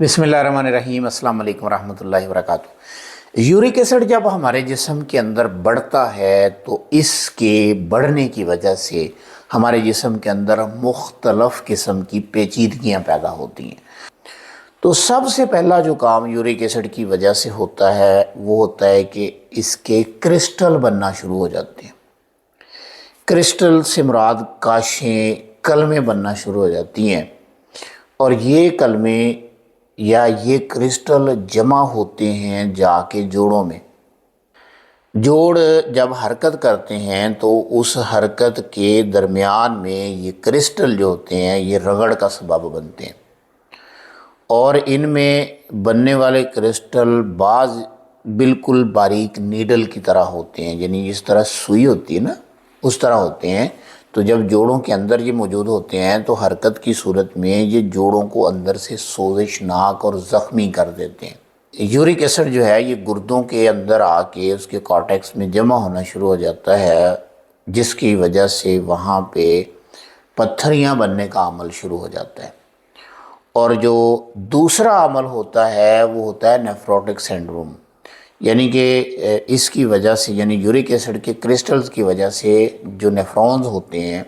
بسم اللہ الرحمن الرحیم۔ السلام علیکم ورحمۃ اللہ وبرکاتہ۔ یورک ایسڈ جب ہمارے جسم کے اندر بڑھتا ہے تو اس کے بڑھنے کی وجہ سے ہمارے جسم کے اندر مختلف قسم کی پیچیدگیاں پیدا ہوتی ہیں۔ تو سب سے پہلا جو کام یورک ایسڈ کی وجہ سے ہوتا ہے وہ ہوتا ہے کہ اس کے کرسٹل بننا شروع ہو جاتے ہیں۔ کرسٹل سے مراد کاشیں، کلمیں بننا شروع ہو جاتی ہیں، اور یہ کلمیں یا یہ کرسٹل جمع ہوتے ہیں جا کے جوڑوں میں۔ جوڑ جب حرکت کرتے ہیں تو اس حرکت کے درمیان میں یہ کرسٹل جو ہوتے ہیں یہ رگڑ کا سبب بنتے ہیں، اور ان میں بننے والے کرسٹل بعض بالکل باریک نیڈل کی طرح ہوتے ہیں، یعنی جس طرح سوئی ہوتی ہے نا اس طرح ہوتے ہیں۔ تو جب جوڑوں کے اندر یہ موجود ہوتے ہیں تو حرکت کی صورت میں یہ جوڑوں کو اندر سے سوزشناک اور زخمی کر دیتے ہیں۔ یورک ایسڈ جو ہے یہ گردوں کے اندر آ کے اس کے کارٹیکس میں جمع ہونا شروع ہو جاتا ہے، جس کی وجہ سے وہاں پہ پتھریاں بننے کا عمل شروع ہو جاتا ہے۔ اور جو دوسرا عمل ہوتا ہے وہ ہوتا ہے نیفروٹک سنڈروم، یعنی کہ اس کی وجہ سے، یعنی یورک ایسڈ کے کرسٹلز کی وجہ سے جو نیفرونز ہوتے ہیں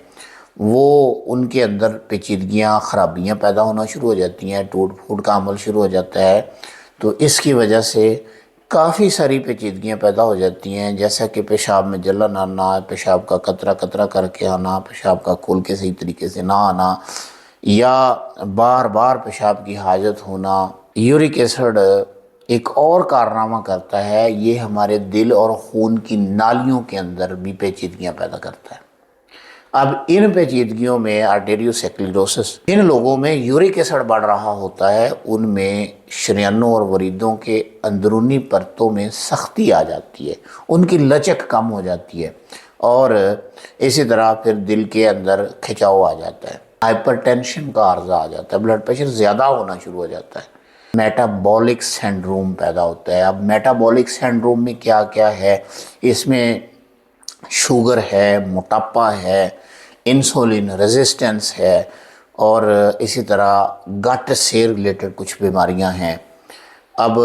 وہ ان کے اندر پیچیدگیاں، خرابیاں پیدا ہونا شروع ہو جاتی ہیں، ٹوٹ پھوٹ کا عمل شروع ہو جاتا ہے۔ تو اس کی وجہ سے کافی ساری پیچیدگیاں پیدا ہو جاتی ہیں، جیسا کہ پیشاب میں جلن آنا، پیشاب کا قطرہ قطرہ کر کے آنا، پیشاب کا کھل کے صحیح طریقے سے نہ آنا، یا بار بار پیشاب کی حاجت ہونا۔ یورک ایسڈ ایک اور کارنامہ کرتا ہے، یہ ہمارے دل اور خون کی نالیوں کے اندر بھی پیچیدگیاں پیدا کرتا ہے۔ اب ان پیچیدگیوں میں آرٹیریوسکلیروسس، جن لوگوں میں یورک ایسڈ بڑھ رہا ہوتا ہے ان میں شریانوں اور وریدوں کے اندرونی پرتوں میں سختی آ جاتی ہے، ان کی لچک کم ہو جاتی ہے، اور اسی طرح پھر دل کے اندر کھچاؤ آ جاتا ہے، ہائپر ٹینشن کا عرضہ آ جاتا ہے، بلڈ پریشر زیادہ ہونا شروع ہو جاتا ہے، میٹابولک سنڈروم پیدا ہوتا ہے۔ اب میٹابولک سنڈروم میں کیا کیا ہے؟ اس میں شوگر ہے، موٹاپا ہے، انسولین ریزسٹنس ہے، اور اسی طرح گٹ سے ریلیٹڈ کچھ بیماریاں ہیں۔ اب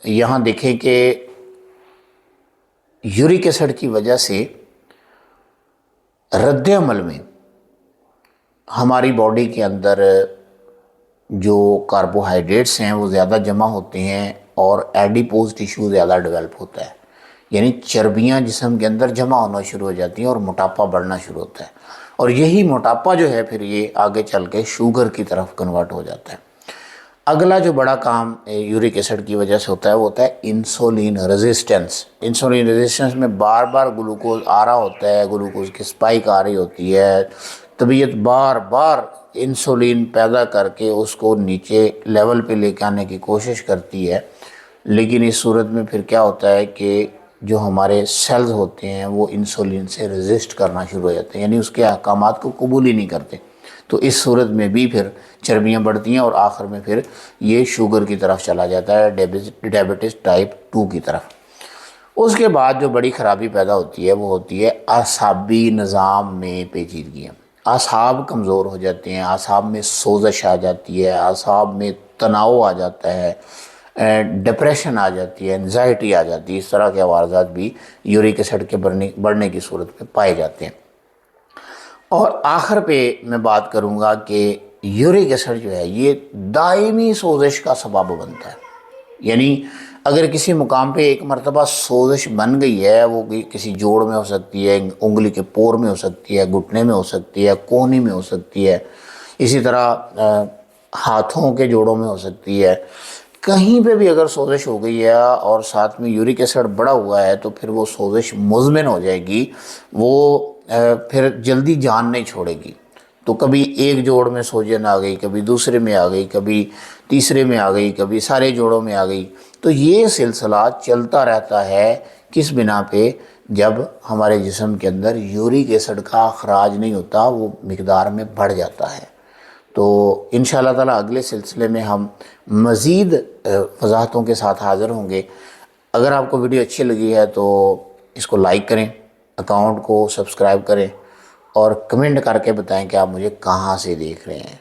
یہاں دیکھیں کہ یورک ایسڈ کی وجہ سے رد عمل میں ہماری باڈی کے اندر جو کاربوہائیڈریٹس ہیں وہ زیادہ جمع ہوتے ہیں، اور ایڈیپوز ٹیشو زیادہ ڈیولپ ہوتا ہے، یعنی چربیاں جسم کے اندر جمع ہونا شروع ہو جاتی ہیں اور موٹاپا بڑھنا شروع ہوتا ہے، اور یہی موٹاپا جو ہے پھر یہ آگے چل کے شوگر کی طرف کنورٹ ہو جاتا ہے۔ اگلا جو بڑا کام یورک ایسڈ کی وجہ سے ہوتا ہے وہ ہوتا ہے انسولین ریزسٹنس۔ انسولین ریزسٹنس میں بار بار گلوکوز آ رہا ہوتا ہے، گلوکوز کی سپائک آ رہی ہوتی ہے، طبیعت بار بار انسولین پیدا کر کے اس کو نیچے لیول پہ لے کے آنے کی کوشش کرتی ہے، لیکن اس صورت میں پھر کیا ہوتا ہے کہ جو ہمارے سیلز ہوتے ہیں وہ انسولین سے ریزسٹ کرنا شروع ہو جاتے ہیں، یعنی اس کے احکامات کو قبول ہی نہیں کرتے۔ تو اس صورت میں بھی پھر چربیاں بڑھتی ہیں، اور آخر میں پھر یہ شوگر کی طرف چلا جاتا ہے، ڈائبٹیز ٹائپ 2 کی طرف۔ اس کے بعد جو بڑی خرابی پیدا ہوتی ہے وہ ہوتی ہے اعصابی نظام میں پیچیدگیاں۔ اعصاب کمزور ہو جاتے ہیں، اعصاب میں سوزش آ جاتی ہے، اعصاب میں تناؤ آ جاتا ہے، ڈپریشن آ جاتی ہے، انزائٹی آ جاتی ہے۔ اس طرح کے عوارضات بھی یورک ایسڈ کے بڑھنے کی صورت میں پائے جاتے ہیں۔ اور آخر پہ میں بات کروں گا کہ یورک ایسڈ جو ہے یہ دائمی سوزش کا سبب بنتا ہے، یعنی اگر کسی مقام پہ ایک مرتبہ سوزش بن گئی ہے، وہ کسی جوڑ میں ہو سکتی ہے، انگلی کے پور میں ہو سکتی ہے، گھٹنے میں ہو سکتی ہے، کونی میں ہو سکتی ہے، اسی طرح ہاتھوں کے جوڑوں میں ہو سکتی ہے، کہیں پہ بھی اگر سوزش ہو گئی ہے اور ساتھ میں یورک ایسڈ بڑا ہوا ہے تو پھر وہ سوزش مزمن ہو جائے گی، وہ پھر جلدی جان نہیں چھوڑے گی۔ تو کبھی ایک جوڑ میں سوجن آ گئی، کبھی دوسرے میں آ گئی، کبھی تیسرے میں آ گئی، کبھی سارے جوڑوں میں آ گئی۔ تو یہ سلسلہ چلتا رہتا ہے، کس بنا پہ؟ جب ہمارے جسم کے اندر یورک ایسڈ کا اخراج نہیں ہوتا، وہ مقدار میں بڑھ جاتا ہے۔ تو انشاءاللہ تعالیٰ اگلے سلسلے میں ہم مزید وضاحتوں کے ساتھ حاضر ہوں گے۔ اگر آپ کو ویڈیو اچھی لگی ہے تو اس کو لائک کریں، اکاؤنٹ کو سبسکرائب کریں، اور کمنٹ کر کے بتائیں کہ آپ مجھے کہاں سے دیکھ رہے ہیں۔